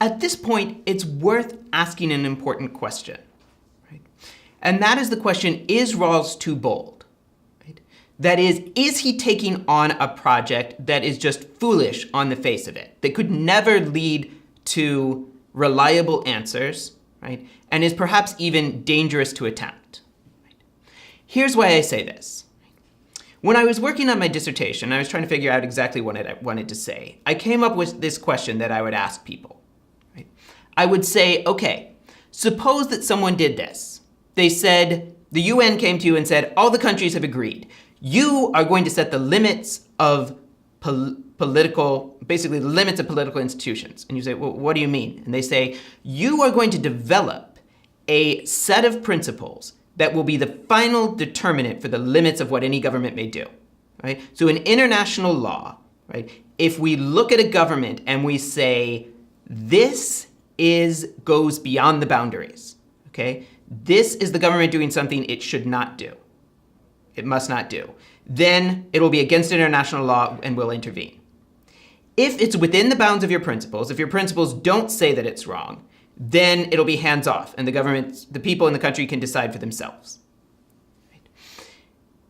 At this point, it's worth asking an important question, right? And that is the question, is Rawls too bold? Right? That is he taking on a project that is just foolish on the face of it, that could never lead to reliable answers, right? And is perhaps even dangerous to attempt? Right? Here's why I say this. When I was working on my dissertation, I was trying to figure out exactly what I wanted to say. I came up with this question that I would ask people. Right? I would say, okay, suppose that someone did this. They said, the UN came to you and said, all the countries have agreed. You are going to set the limits of basically the limits of political institutions. And you say, well, what do you mean? And they say, you are going to develop a set of principles that will be the final determinant for the limits of what any government may do. Right? So in international law, right, if we look at a government and we say, this goes beyond the boundaries, okay? This is the government doing something it should not do. It must not do. Then it will be against international law and will intervene. If it's within the bounds of your principles, if your principles don't say that it's wrong, then it'll be hands off and the people in the country can decide for themselves. Right?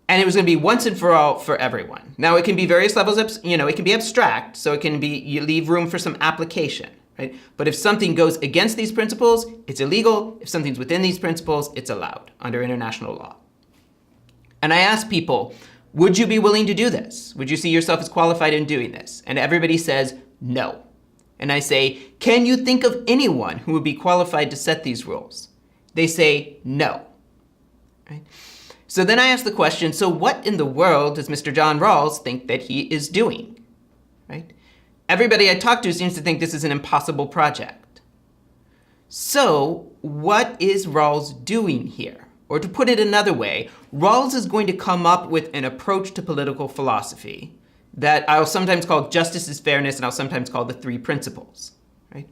And it was going to be once and for all for everyone. Now it can be various levels of, it can be abstract, so it can be, you leave room for some application. Right? But if something goes against these principles, it's illegal. If something's within these principles, it's allowed under international law. And I ask people, would you be willing to do this? Would you see yourself as qualified in doing this? And everybody says no. And I say, can you think of anyone who would be qualified to set these rules? They say no. Right? So then I ask the question, so what in the world does Mr. John Rawls think that he is doing? Right? Everybody I talk to seems to think this is an impossible project. So what is Rawls doing here? Or to put it another way, Rawls is going to come up with an approach to political philosophy that I'll sometimes call justice is fairness, and I'll sometimes call the three principles. Right?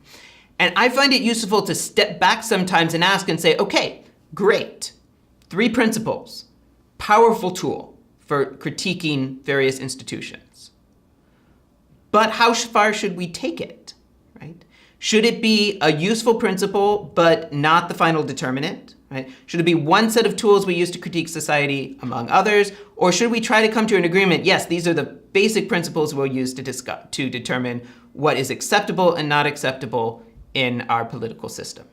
And I find it useful to step back sometimes and ask and say, okay, great. Three principles, powerful tool for critiquing various institutions. But how far should we take it? Right? Should it be a useful principle, but not the final determinant? Right? Should it be one set of tools we use to critique society among others? Or should we try to come to an agreement, yes, these are the basic principles we'll use to determine what is acceptable and not acceptable in our political system?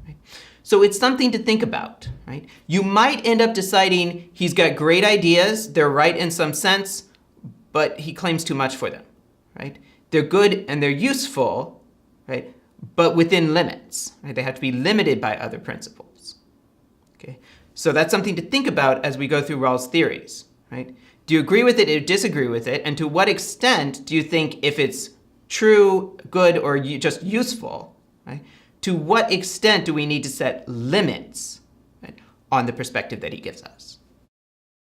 Right? So it's something to think about. Right? You might end up deciding he's got great ideas, they're right in some sense, but he claims too much for them. Right? They're good and they're useful, right? But within limits. Right? They have to be limited by other principles. Okay? So that's something to think about as we go through Rawls' theories. Right? Do you agree with it or disagree with it? And to what extent do you think if it's true, good, or just useful, right? To what extent do we need to set limits, right, on the perspective that he gives us?